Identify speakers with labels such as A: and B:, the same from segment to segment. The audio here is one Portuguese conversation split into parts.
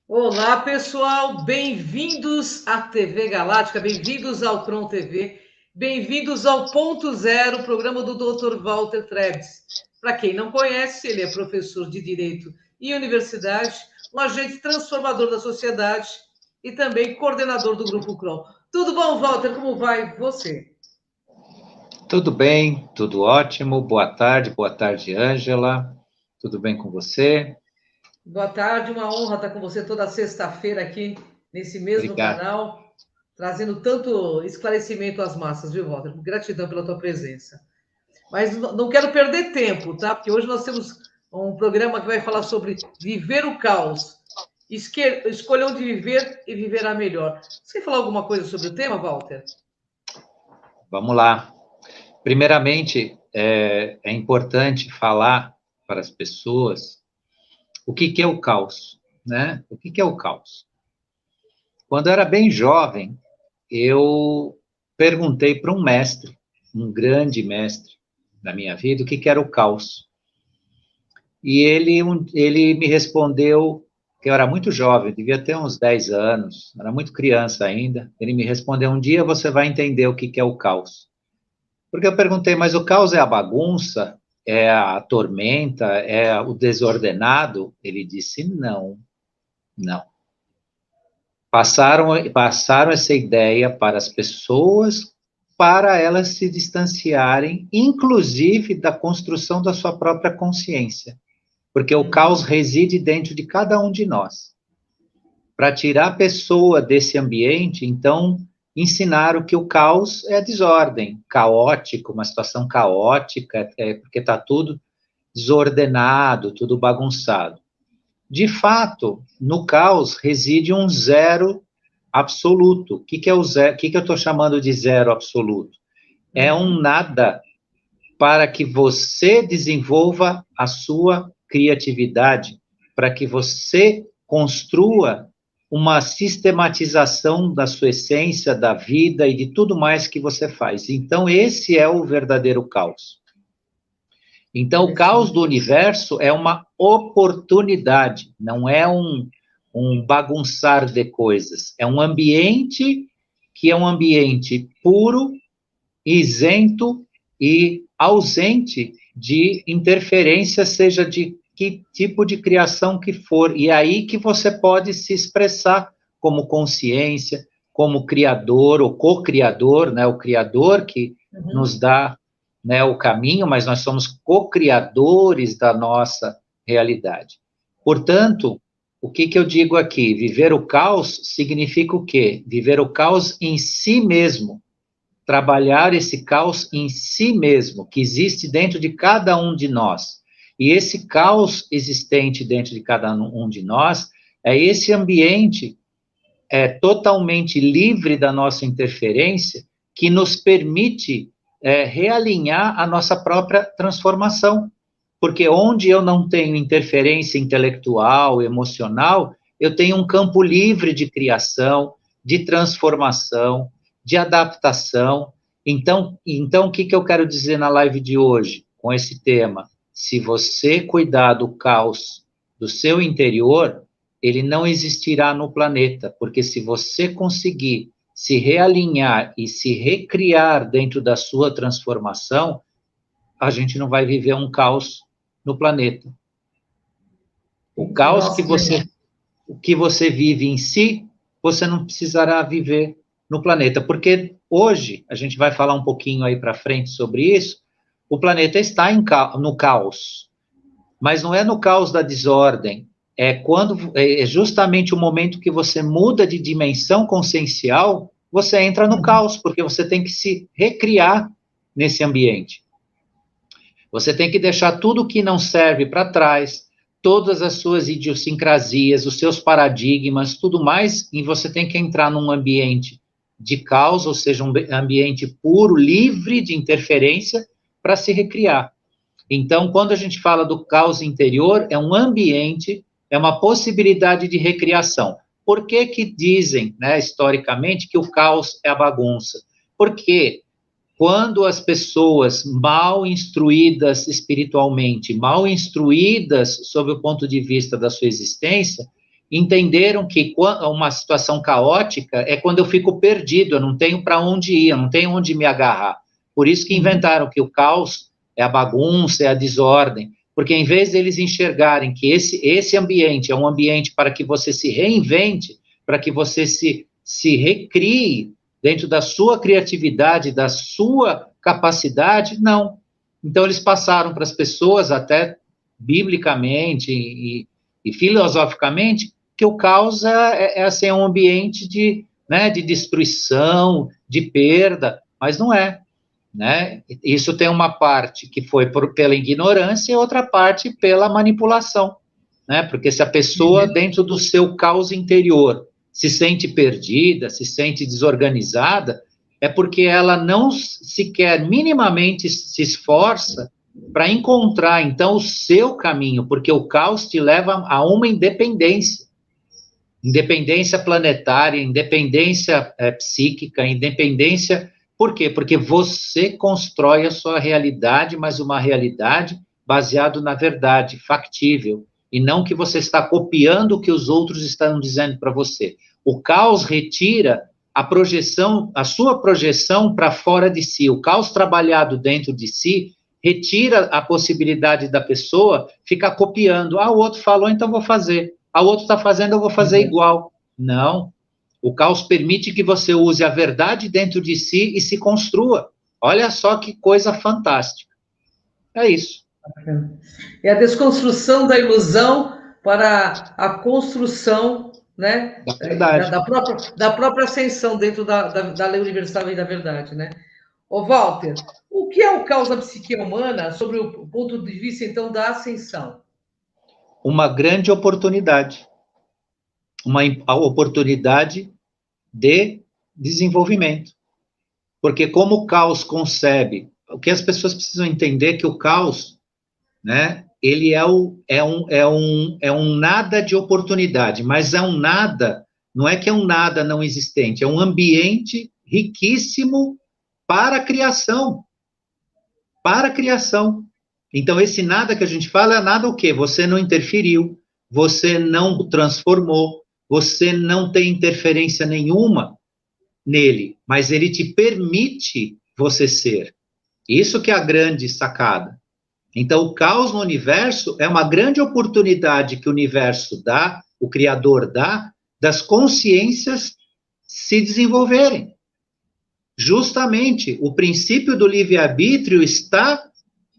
A: Olá, pessoal, bem-vindos à TV Galáctica, bem-vindos ao Tron TV, bem-vindos ao Ponto Zero, programa do Dr. Walter Trebes. Para quem não conhece, ele é professor de Direito e Universidade, um agente transformador da sociedade e também coordenador do Grupo Cron. Tudo bom, Walter? Como vai você?
B: Tudo bem, tudo ótimo. Boa tarde, Ângela. Tudo bem com você?
A: Boa tarde, uma honra estar com você toda sexta-feira aqui nesse mesmo
B: Obrigado.
A: canal, trazendo tanto esclarecimento às massas, viu, Walter? Gratidão pela tua presença. Mas não quero perder tempo, tá? Porque hoje nós temos um programa que vai falar sobre viver o caos. Escolha onde viver e viverá melhor. Você quer falar alguma coisa sobre o tema, Walter?
B: Vamos lá. Primeiramente, é importante falar para as pessoas o que é o caos, né? O que é o caos? Quando eu era bem jovem, eu perguntei para um mestre, um grande mestre da minha vida, o que era o caos. E ele me respondeu, que eu era muito jovem, devia ter uns 10 anos, era muito criança ainda. Ele me respondeu: um dia você vai entender o que é o caos. Porque eu perguntei, mas o caos é a bagunça? É a tormenta? É o desordenado? Ele disse: não, não. Passaram essa ideia para as pessoas, para elas se distanciarem, inclusive da construção da sua própria consciência. Porque o caos reside dentro de cada um de nós. Para tirar a pessoa desse ambiente, então, ensinaram que o caos é a desordem, caótico, uma situação caótica, porque está tudo desordenado, tudo bagunçado. De fato, no caos reside um zero absoluto. O que é o zero? O que eu estou chamando de zero absoluto? É um nada para que você desenvolva a sua criatividade, para que você construa uma sistematização da sua essência, da vida e de tudo mais que você faz. Então, esse é o verdadeiro caos. Então, o caos do universo é uma oportunidade, não é um bagunçar de coisas. É um ambiente que é um ambiente puro, isento e ausente de interferência, seja de que tipo de criação que for. E é aí que você pode se expressar como consciência, como criador ou co-criador, né? O criador que nos dá, né, o caminho, mas nós somos co-criadores da nossa realidade. Portanto, o que eu digo aqui? Viver o caos significa o quê? Viver o caos em si mesmo, trabalhar esse caos em si mesmo, que existe dentro de cada um de nós. E esse caos existente dentro de cada um de nós é esse ambiente totalmente livre da nossa interferência que nos permite realinhar a nossa própria transformação. Porque onde eu não tenho interferência intelectual, emocional, eu tenho um campo livre de criação, de transformação, de adaptação. Então o que eu quero dizer na live de hoje, com esse tema? Se você cuidar do caos do seu interior, ele não existirá no planeta, porque se você conseguir se realinhar e se recriar dentro da sua transformação, a gente não vai viver um caos no planeta. O caos que você vive em si, você não precisará viver no planeta, porque hoje, a gente vai falar um pouquinho aí para frente sobre isso, o planeta está no caos, mas não é no caos da desordem, é justamente o momento que você muda de dimensão consciencial, você entra no caos, porque você tem que se recriar nesse ambiente. Você tem que deixar tudo que não serve para trás, todas as suas idiosincrasias, os seus paradigmas, tudo mais, e você tem que entrar num ambiente de caos, ou seja, um ambiente puro, livre de interferência, para se recriar. Então, quando a gente fala do caos interior, é um ambiente, é uma possibilidade de recriação. Por que dizem, né, historicamente, que o caos é a bagunça? Porque quando as pessoas mal instruídas espiritualmente, mal instruídas sob o ponto de vista da sua existência, entenderam que uma situação caótica é quando eu fico perdido, eu não tenho para onde ir, eu não tenho onde me agarrar. Por isso que inventaram que o caos é a bagunça, é a desordem, porque em vez deles enxergarem que esse ambiente é um ambiente para que você se reinvente, para que você se recrie dentro da sua criatividade, da sua capacidade, não. Então, eles passaram para as pessoas, até biblicamente e filosoficamente, que o caos assim, é um ambiente de, né, de destruição, de perda, mas não é. Né? Isso tem uma parte que foi pela ignorância e outra parte pela manipulação. Né? Porque se a pessoa, dentro do seu caos interior, se sente perdida, se sente desorganizada, é porque ela não sequer minimamente se esforça para encontrar, então, o seu caminho, porque o caos te leva a uma independência. Independência planetária, independência psíquica, independência... Por quê? Porque você constrói a sua realidade, mas uma realidade baseada na verdade, factível, e não que você está copiando o que os outros estão dizendo para você. O caos retira a projeção, a sua projeção para fora de si. O caos trabalhado dentro de si retira a possibilidade da pessoa ficar copiando. Ah, o outro falou, então vou fazer. Ah, o outro está fazendo, eu vou fazer igual. Não. O caos permite que você use a verdade dentro de si e se construa. Olha só que coisa fantástica. É isso.
A: É a desconstrução da ilusão para a construção, né,
B: Da verdade.
A: da própria ascensão dentro da lei universal e da verdade, né? Ô, Walter, o que é o caos da psique humana sobre o ponto de vista, então, da ascensão?
B: Uma grande oportunidade. Uma oportunidade de desenvolvimento. Porque como o caos concebe, o que as pessoas precisam entender é que o caos, né, ele é um nada de oportunidade, mas é um nada, não é que é um nada não existente, é um ambiente riquíssimo para a criação. Para a criação. Então, esse nada que a gente fala é nada o quê? Você não interferiu, você não transformou, você não tem interferência nenhuma nele, mas ele te permite você ser. Isso que é a grande sacada. Então, o caos no universo é uma grande oportunidade que o universo dá, o Criador dá, das consciências se desenvolverem. Justamente, o princípio do livre-arbítrio está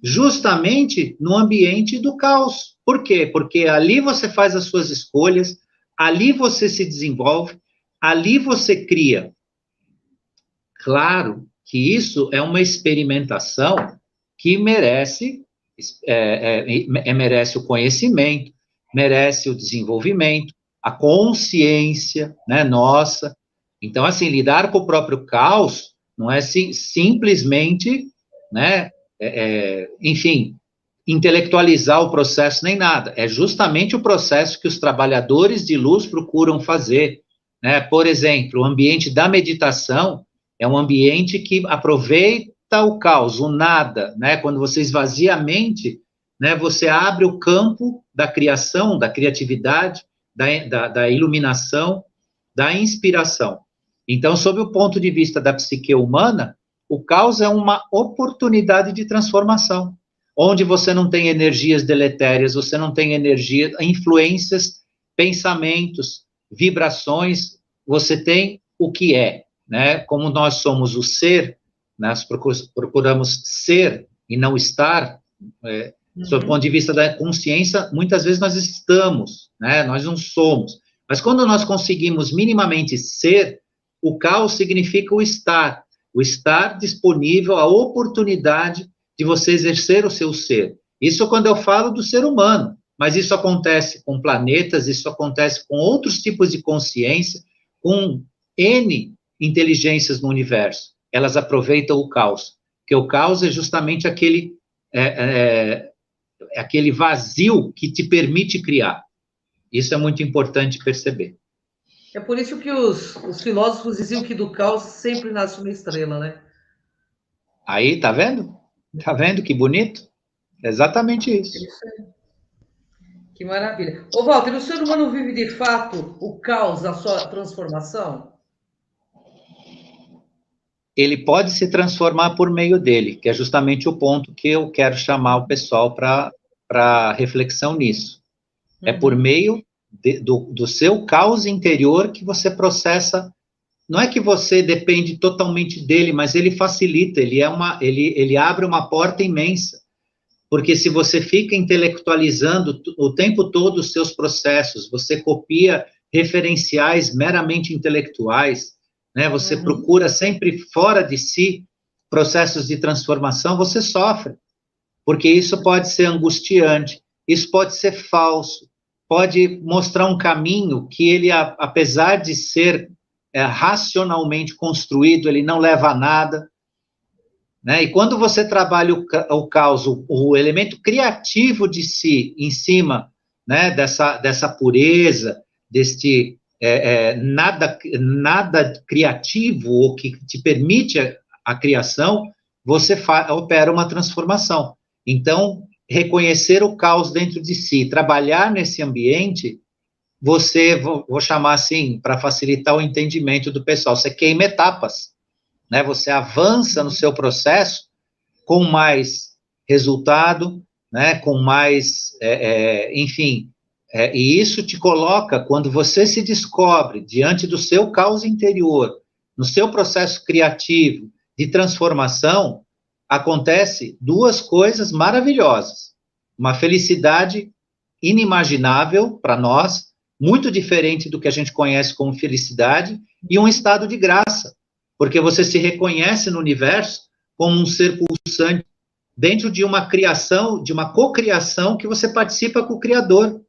B: justamente no ambiente do caos. Por quê? Porque ali você faz as suas escolhas, ali você se desenvolve, ali você cria. Claro que isso é uma experimentação que merece merece o conhecimento, merece o desenvolvimento, a consciência, né, nossa. Então, assim, lidar com o próprio caos não é simplesmente, né, enfim, intelectualizar o processo nem nada. É justamente o processo que os trabalhadores de luz procuram fazer. Né? Por exemplo, o ambiente da meditação é um ambiente que aproveita o caos, o nada, né? Quando você esvazia a mente, né, você abre o campo da criação, da criatividade, da iluminação, da inspiração. Então, sob o ponto de vista da psique humana, o caos é uma oportunidade de transformação, onde você não tem energias deletérias, você não tem energia, influências, pensamentos, vibrações, você tem o que é, né? Como nós somos o ser, nós procuramos ser e não estar, sob o ponto de vista da consciência, muitas vezes nós estamos, né? Nós não somos. Mas quando nós conseguimos minimamente ser, o caos significa o estar disponível, a oportunidade de você exercer o seu ser. Isso quando eu falo do ser humano, mas isso acontece com planetas, isso acontece com outros tipos de consciência, com N inteligências no universo. Elas aproveitam o caos, porque o caos é justamente aquele vazio que te permite criar. Isso é muito importante perceber.
A: É por isso que os filósofos diziam que do caos sempre nasce uma estrela, né?
B: Aí, tá vendo? Tá vendo que bonito? É exatamente isso.
A: É isso aí. Que maravilha. Ô, Walter, o ser humano vive de fato o caos, a sua transformação?
B: Ele pode se transformar por meio dele, que é justamente o ponto que eu quero chamar o pessoal para reflexão nisso. É por meio do seu caos interior que você processa. Não é que você depende totalmente dele, mas ele facilita, ele abre uma porta imensa. Porque se você fica intelectualizando o tempo todo os seus processos, você copia referenciais meramente intelectuais, né? Você procura sempre fora de si processos de transformação, você sofre, porque isso pode ser angustiante, isso pode ser falso, pode mostrar um caminho que ele, apesar de ser racionalmente construído, ele não leva a nada, né? E quando você trabalha o caos, o elemento criativo de si, em cima, né, dessa pureza, deste nada criativo, ou que te permite a criação, você opera uma transformação. Então, reconhecer o caos dentro de si, trabalhar nesse ambiente, você, vou chamar assim, para facilitar o entendimento do pessoal, você queima etapas, né? Você avança no seu processo com mais resultado, né? Com mais, enfim, e isso te coloca, quando você se descobre diante do seu caos interior, no seu processo criativo de transformação, acontece duas coisas maravilhosas. Uma felicidade inimaginável para nós, muito diferente do que a gente conhece como felicidade, e um estado de graça, porque você se reconhece no universo como um ser pulsante dentro de uma criação, de uma cocriação que você participa com o Criador,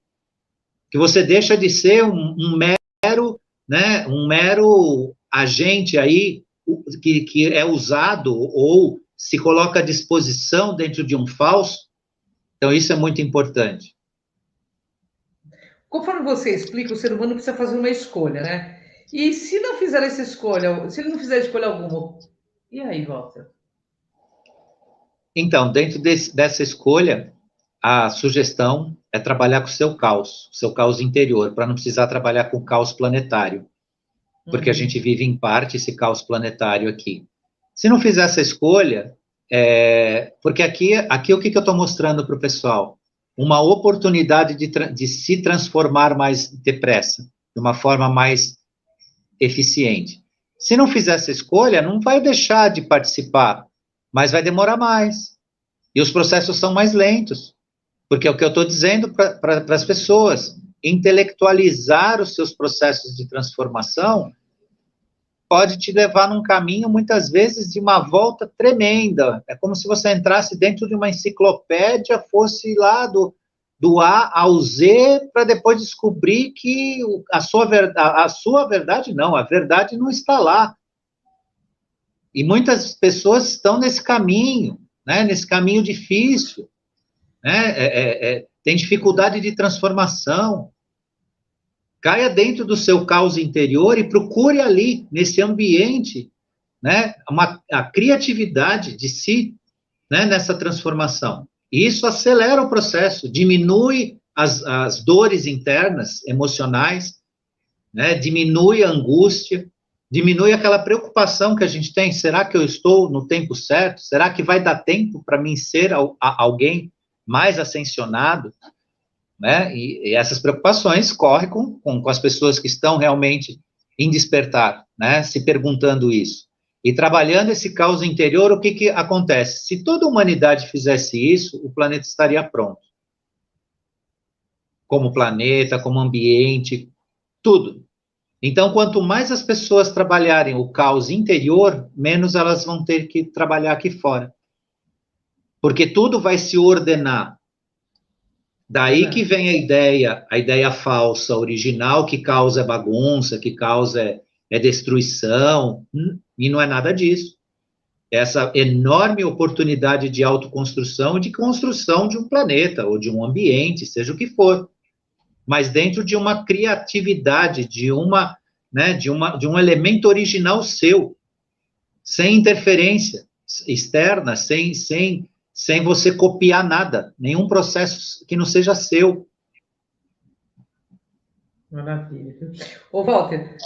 B: que você deixa de ser um mero, né, um mero agente aí que é usado ou se coloca à disposição dentro de um falso. Então, isso é muito importante.
A: Conforme você explica, o ser humano precisa fazer uma escolha, né? E se não fizer essa escolha, se ele não fizer escolha alguma, e aí, Walter?
B: Então, dentro dessa escolha, a sugestão é trabalhar com o seu caos interior, para não precisar trabalhar com o caos planetário, porque a gente vive em parte esse caos planetário aqui. Se não fizer essa escolha, porque aqui o que eu estou mostrando para o pessoal? Uma oportunidade de se transformar mais depressa, de uma forma mais eficiente. Se não fizer essa escolha, não vai deixar de participar, mas vai demorar mais. E os processos são mais lentos. Porque é o que eu estou dizendo para as pessoas, intelectualizar os seus processos de transformação pode te levar num caminho, muitas vezes, de uma volta tremenda. É como se você entrasse dentro de uma enciclopédia, fosse lá do A ao Z, para depois descobrir que a sua verdade não, a verdade não está lá. E muitas pessoas estão nesse caminho, né, nesse caminho difícil, né, tem dificuldade de transformação. Caia dentro do seu caos interior e procure ali, nesse ambiente, né, a criatividade de si, né, nessa transformação. E isso acelera o processo, diminui as dores internas, emocionais, né, diminui a angústia, diminui aquela preocupação que a gente tem, será que eu estou no tempo certo? Será que vai dar tempo para mim ser alguém mais ascensionado? Né? E essas preocupações correm com as pessoas que estão realmente em despertar, né? Se perguntando isso. E trabalhando esse caos interior, o que acontece? Se toda a humanidade fizesse isso, o planeta estaria pronto. Como planeta, como ambiente, tudo. Então, quanto mais as pessoas trabalharem o caos interior, menos elas vão ter que trabalhar aqui fora. Porque tudo vai se ordenar. Daí que vem a ideia falsa, original, que causa bagunça, que causa destruição, e não é nada disso. Essa enorme oportunidade de autoconstrução e de construção de um planeta, ou de um ambiente, seja o que for, mas dentro de uma criatividade, né, de um elemento original seu, sem interferência externa, sem você copiar nada, nenhum processo que não seja seu.
A: Maravilha. Ô, Walter,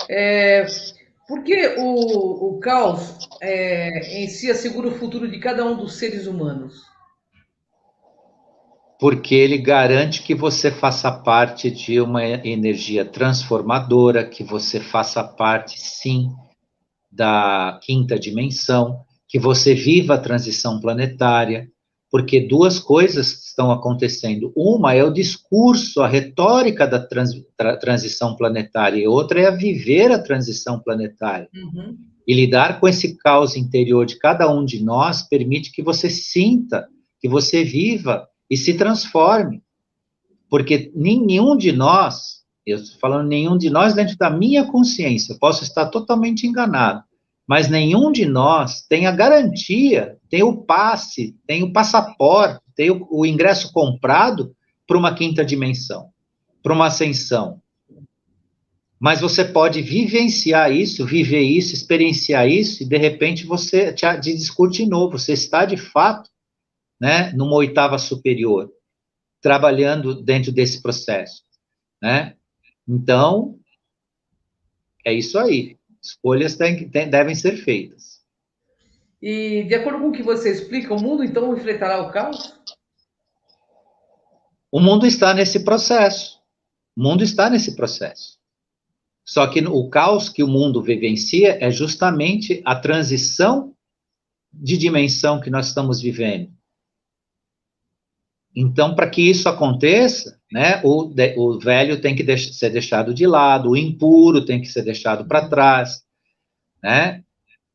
A: por que o caos em si assegura o futuro de cada um dos seres humanos?
B: Porque ele garante que você faça parte de uma energia transformadora, que você faça parte, sim, da quinta dimensão, que você viva a transição planetária, porque duas coisas estão acontecendo. Uma é o discurso, a retórica da transição planetária, e outra é a viver a transição planetária.
A: Uhum.
B: E lidar com esse caos interior de cada um de nós permite que você sinta, que você viva e se transforme. Porque nenhum de nós, eu estou falando nenhum de nós dentro da minha consciência, posso estar totalmente enganado, mas nenhum de nós tem a garantia, tem o passe, tem o passaporte, tem o ingresso comprado para uma quinta dimensão, para uma ascensão. Mas você pode vivenciar isso, viver isso, experienciar isso, e de repente você te discute de novo. Você está, de fato, né, numa oitava superior, trabalhando dentro desse processo, né? Então, é isso aí. Escolhas devem ser feitas.
A: E, de acordo com o que você explica, o mundo então enfrentará o caos?
B: O mundo está nesse processo. O mundo está nesse processo. Só que o caos que o mundo vivencia é justamente a transição de dimensão que nós estamos vivendo. Então, para que isso aconteça, né, o velho tem que ser deixado de lado, o impuro tem que ser deixado para trás, né?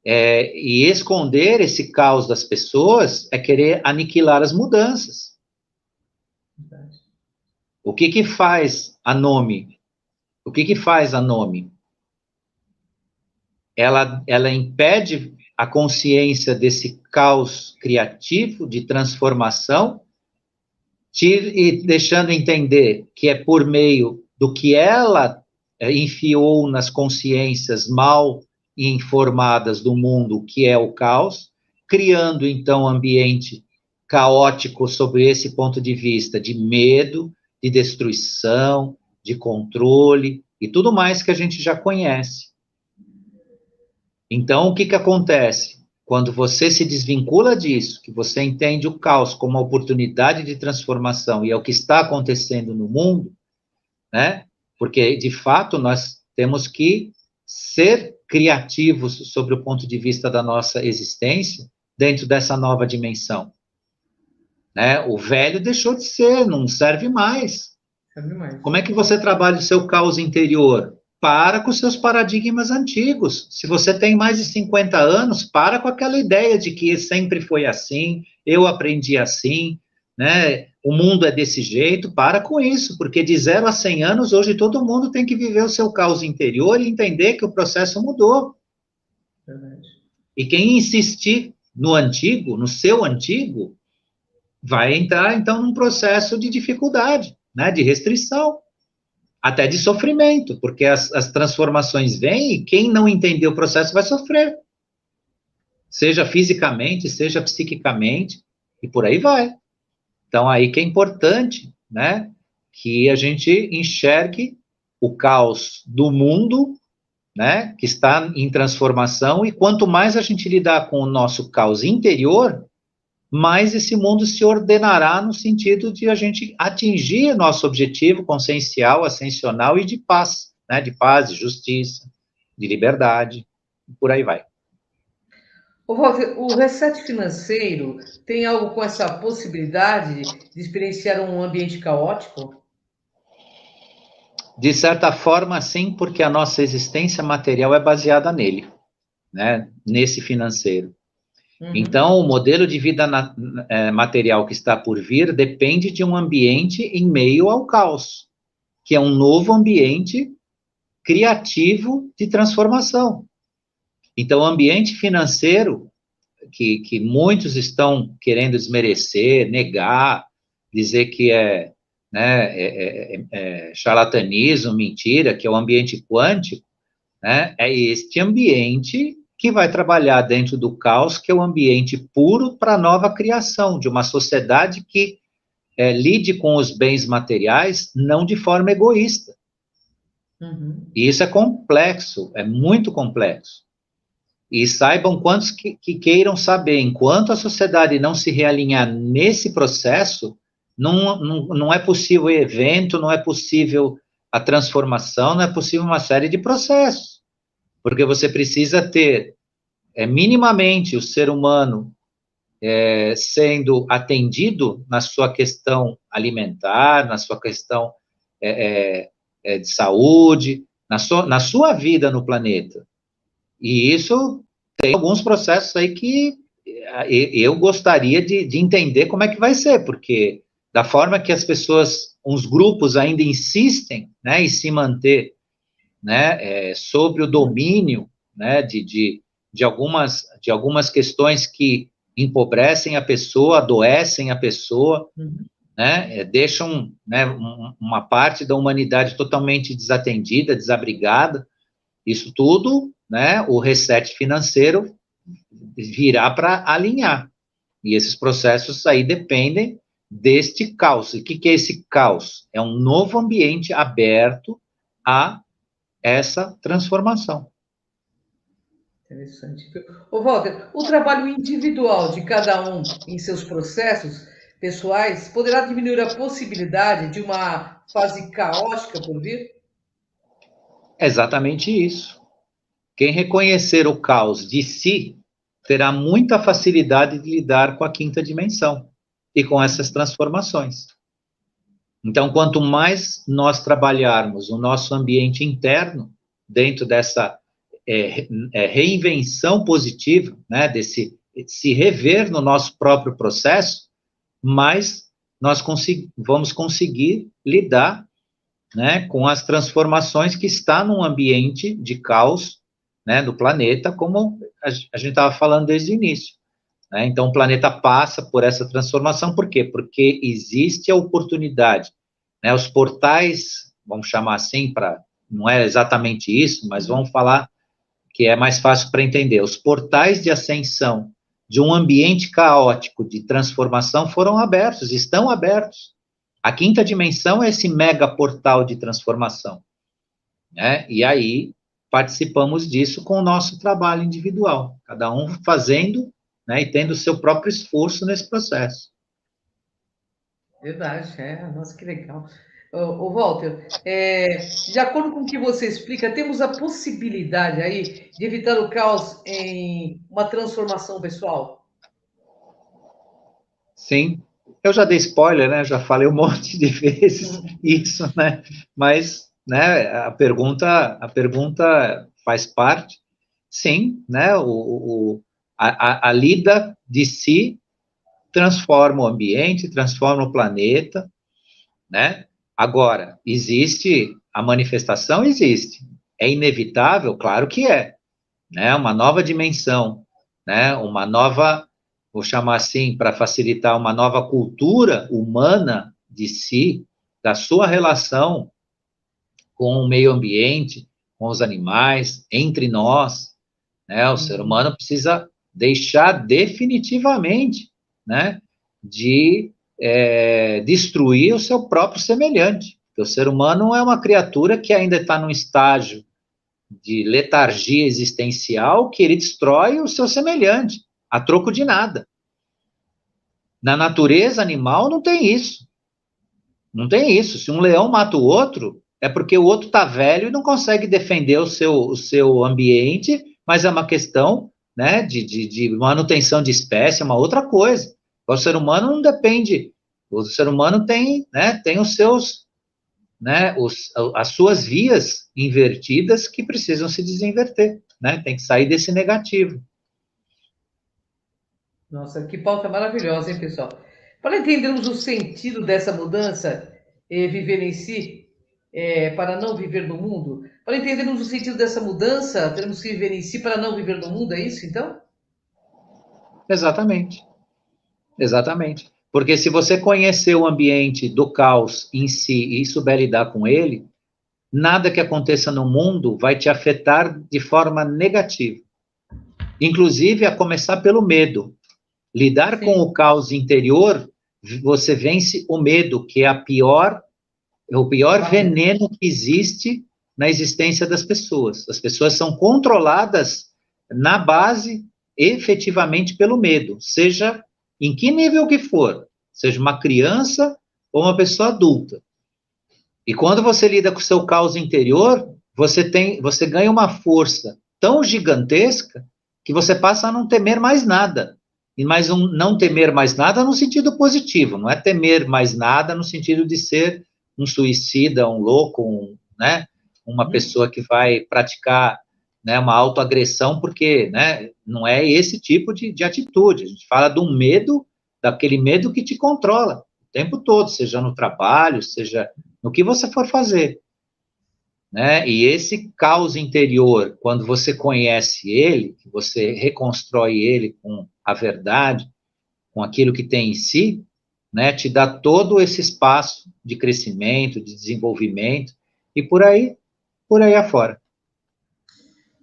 B: E esconder esse caos das pessoas é querer aniquilar as mudanças. O que que faz a Nome? O que que faz a Nome? Ela impede a consciência desse caos criativo, de transformação, e deixando entender que é por meio do que ela enfiou nas consciências mal informadas do mundo, que é o caos, criando, então, um ambiente caótico sob esse ponto de vista de medo, de destruição, de controle e tudo mais que a gente já conhece. Então, o que que acontece? Quando você se desvincula disso, que você entende o caos como uma oportunidade de transformação, e é o que está acontecendo no mundo, né? Porque, de fato, nós temos que ser criativos sobre o ponto de vista da nossa existência dentro dessa nova dimensão. Né? O velho deixou de ser, não serve mais. Como é que você trabalha o seu caos interior? Para com os seus paradigmas antigos. Se você tem mais de 50 anos, para com aquela ideia de que sempre foi assim, eu aprendi assim, né? O mundo é desse jeito, para com isso, porque de 0 a 100 anos, hoje todo mundo tem que viver o seu caos interior e entender que o processo mudou. Verdade. E quem insistir no antigo, no seu antigo, vai entrar, então, num processo de dificuldade, né? De restrição. Até de sofrimento, porque as transformações vêm e quem não entender o processo vai sofrer. Seja fisicamente, seja psiquicamente, e por aí vai. Então, aí que é importante, né, que a gente enxergue o caos do mundo, né, que está em transformação, e quanto mais a gente lidar com o nosso caos interior, mais esse mundo se ordenará no sentido de a gente atingir nosso objetivo consciencial, ascensional e de paz, né? De paz, de justiça, de liberdade, e por aí vai.
A: Walter, o reset financeiro tem algo com essa possibilidade de experienciar um ambiente caótico?
B: De certa forma, sim, porque a nossa existência material é baseada nele, né? Nesse financeiro. Então, o modelo de vida material que está por vir depende de um ambiente em meio ao caos, que é um novo ambiente criativo de transformação. Então, o ambiente financeiro, que muitos estão querendo desmerecer, negar, dizer que é charlatanismo, mentira, que é o ambiente quântico, né? É este ambiente que vai trabalhar dentro do caos, que é o ambiente puro para a nova criação, de uma sociedade que lide com os bens materiais não de forma egoísta,
A: Uhum.
B: E isso é complexo, é muito complexo. E saibam quantos que queiram saber, enquanto a sociedade não se realinhar nesse processo, não é possível o evento, não é possível a transformação, não é possível uma série de processos. Porque você precisa ter, minimamente, o ser humano sendo atendido na sua questão alimentar, na sua questão de saúde, na sua vida no planeta. E isso tem alguns processos aí que eu gostaria de entender como é que vai ser, porque da forma que as pessoas, uns grupos ainda insistem, né, em se manter, né, sobre o domínio, né, de algumas questões que empobrecem a pessoa, adoecem a pessoa,
A: Uhum.
B: né, deixam, né, uma parte da humanidade totalmente desatendida, desabrigada. Isso tudo, né, o reset financeiro virá para alinhar. E esses processos aí dependem deste caos. E o que é esse caos? É um novo ambiente aberto a essa transformação.
A: Interessante. Ô, Walter, o trabalho individual de cada um em seus processos pessoais poderá diminuir a possibilidade de uma fase caótica por vir?
B: É exatamente isso. Quem reconhecer o caos de si terá muita facilidade de lidar com a quinta dimensão e com essas transformações. Então, quanto mais nós trabalharmos o nosso ambiente interno, dentro dessa reinvenção positiva, né, desse se rever no nosso próprio processo, mais nós vamos conseguir lidar, né, com as transformações que está num ambiente de caos, né, do planeta, como a gente estava falando desde o início. Né? Então, o planeta passa por essa transformação, por quê? Porque existe a oportunidade, né, os portais, vamos chamar assim, não é exatamente isso, mas vamos falar que é mais fácil para entender. Os portais de ascensão de um ambiente caótico de transformação foram abertos, estão abertos. A quinta dimensão é esse mega portal de transformação, né? E aí participamos disso com o nosso trabalho individual, cada um fazendo, né, e tendo o seu próprio esforço nesse processo.
A: Verdade, é. Nossa, que legal. Ô, Walter, de acordo com o que você explica, temos a possibilidade aí de evitar o caos em uma transformação pessoal?
B: Sim, eu já dei spoiler, né? Já falei um monte de vezes isso, né? Mas, né? A pergunta faz parte. Sim, né? A lida de si transforma o ambiente, transforma o planeta, né? Agora, existe a manifestação, existe. É inevitável, claro que é, né? Uma nova dimensão, né? Uma nova, vou chamar assim, para facilitar, uma nova cultura humana de si, da sua relação com o meio ambiente, com os animais, entre nós, né? O ser humano precisa deixar definitivamente, né, de destruir o seu próprio semelhante. Porque o ser humano é uma criatura que ainda está num estágio de letargia existencial que ele destrói o seu semelhante, a troco de nada. Na natureza animal não tem isso. Não tem isso. Se um leão mata o outro, é porque o outro está velho e não consegue defender o seu ambiente, mas é uma questão, né, de manutenção de espécie, é uma outra coisa. O ser humano não depende. O ser humano tem, né, tem os seus, né, as suas vias invertidas que precisam se desinverter, né? Tem que sair desse negativo.
A: Nossa, que pauta maravilhosa, hein, pessoal? Para entendermos o sentido dessa mudança, viver em si, para não viver no mundo, para entendermos o sentido dessa mudança, teremos que viver em si para não viver no mundo, é isso então?
B: Exatamente, exatamente. Porque se você conhecer o ambiente do caos em si e souber lidar com ele, nada que aconteça no mundo vai te afetar de forma negativa. Inclusive a começar pelo medo. Lidar com
A: Sim.
B: o caos interior, você vence o medo, que é o pior veneno que existe na existência das pessoas. As pessoas são controladas na base, efetivamente, pelo medo, seja em que nível que for, seja uma criança ou uma pessoa adulta. E quando você lida com o seu caos interior, você ganha uma força tão gigantesca que você passa a não temer mais nada. E mais não temer mais nada no sentido positivo, não é temer mais nada no sentido de ser um suicida, um louco, né, uma pessoa que vai praticar, né, uma autoagressão, porque, né, não é esse tipo de atitude. A gente fala de um medo, daquele medo que te controla o tempo todo, seja no trabalho, seja no que você for fazer. Né? E esse caos interior, quando você conhece ele, que você reconstrói ele com a verdade, com aquilo que tem em si, né, te dá todo esse espaço de crescimento, de desenvolvimento, e por aí afora.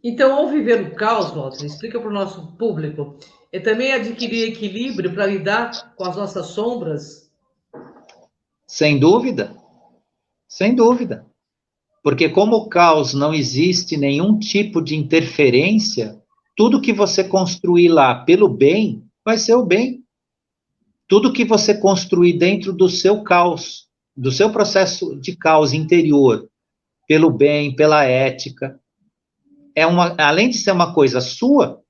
A: Então, ao viver o caos, Walter, explica para o nosso público, é também adquirir equilíbrio para lidar com as nossas sombras?
B: Sem dúvida, sem dúvida. Porque como o caos não existe nenhum tipo de interferência, tudo que você construir lá pelo bem, vai ser o bem. Tudo que você construir dentro do seu caos, do seu processo de caos interior, pelo bem, pela ética, além de ser uma coisa sua,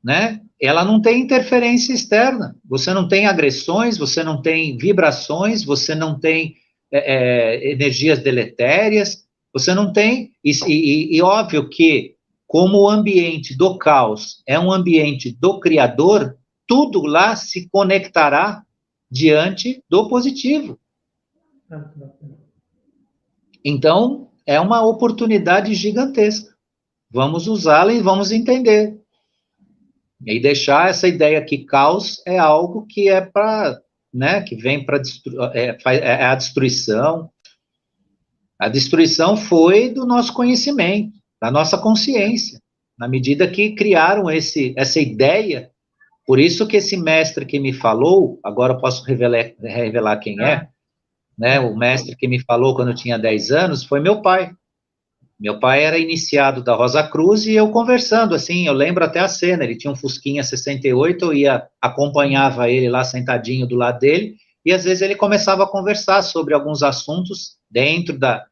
B: né? Ela não tem interferência externa. Você não tem agressões, você não tem vibrações, você não tem energias deletérias, você não tem. E óbvio que, como o ambiente do caos é um ambiente do Criador, tudo lá se conectará diante do positivo. Então, é uma oportunidade gigantesca. Vamos usá-la e vamos entender. E deixar essa ideia que caos é algo que é para, né, que vem para a destruição. A destruição foi do nosso conhecimento, da nossa consciência, na medida que criaram essa ideia. Por isso que esse mestre que me falou, agora eu posso revelar quem é, né? O mestre que me falou quando eu tinha 10 anos foi meu pai. Meu pai era iniciado da Rosa Cruz e eu conversando, assim, eu lembro até a cena, ele tinha um Fusquinha 68, eu acompanhava ele lá sentadinho do lado dele, e às vezes ele começava a conversar sobre alguns assuntos dentro da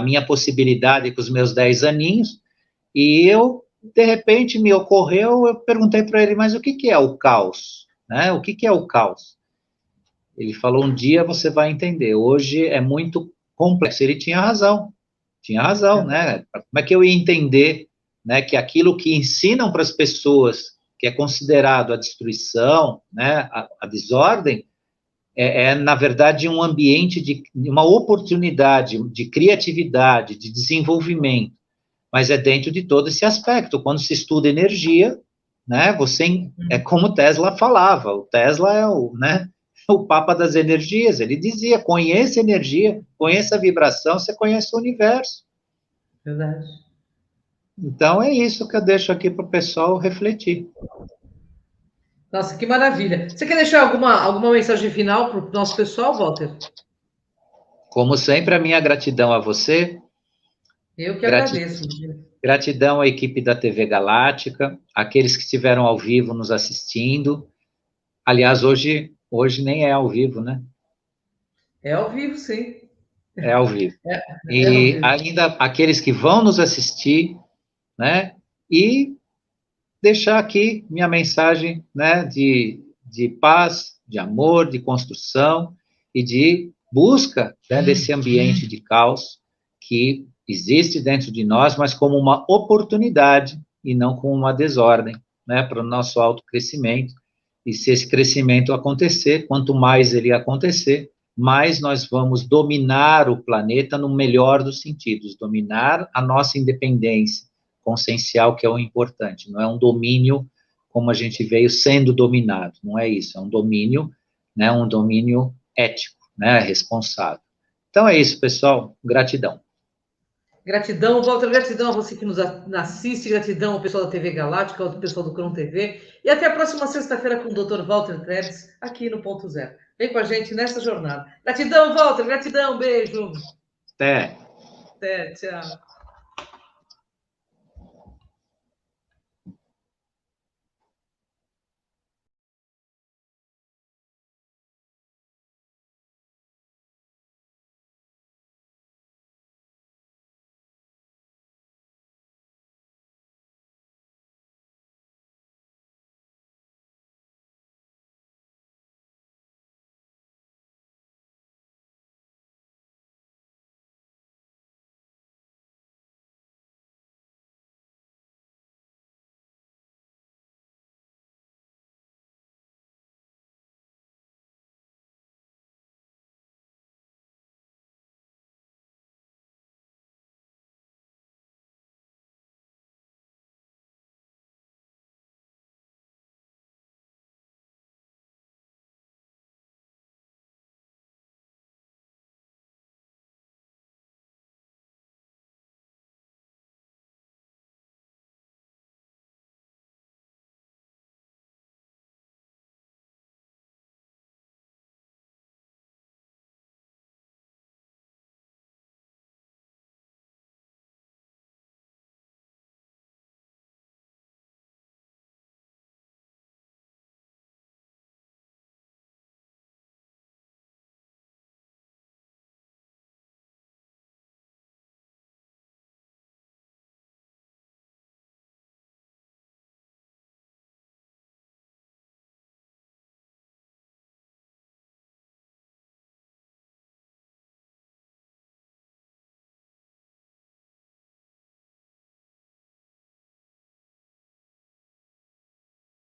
B: minha possibilidade com os meus 10 aninhos, e eu, de repente, me ocorreu, eu perguntei para ele, mas o que é o caos? Né? O que é o caos? Ele falou, um dia você vai entender, hoje é muito complexo. Ele tinha razão, né? Como é que eu ia entender, né, que aquilo que ensinam para as pessoas, que é considerado a destruição, né, a desordem, na verdade, um ambiente de uma oportunidade de criatividade, de desenvolvimento, mas é dentro de todo esse aspecto. Quando se estuda energia, né, é como o Tesla falava, o Tesla é o papa das energias, ele dizia, conheça energia, conheça a vibração, você conhece o universo.
A: Verdade.
B: Então, é isso que eu deixo aqui para o pessoal refletir.
A: Nossa, que maravilha. Você quer deixar alguma mensagem final para o nosso pessoal, Walter?
B: Como sempre, a minha gratidão a você.
A: Eu que agradeço.
B: Gratidão à equipe da TV Galáctica, aqueles que estiveram ao vivo nos assistindo. Aliás, hoje nem é ao vivo, né?
A: É ao vivo, sim.
B: É ao vivo.
A: E ao vivo.
B: Ainda aqueles que vão nos assistir, né? E deixar aqui minha mensagem, né, de paz, de amor, de construção e de busca, né, desse ambiente de caos que existe dentro de nós, mas como uma oportunidade e não como uma desordem, né, para o nosso autocrescimento. E se esse crescimento acontecer, quanto mais ele acontecer, mais nós vamos dominar o planeta no melhor dos sentidos, dominar a nossa independência consciencial, que é o importante, não é um domínio como a gente veio sendo dominado, não é isso, é um domínio, né, um domínio ético, né, responsável. Então é isso, pessoal, gratidão.
A: Gratidão, Walter, gratidão a você que nos assiste, gratidão ao pessoal da TV Galáctica, ao pessoal do Cron TV, e até a próxima sexta-feira com o Dr. Walter Trebes, aqui no Ponto Zero. Vem com a gente nessa jornada. Gratidão, Walter, gratidão, beijo.
B: Até.
A: Até, tchau.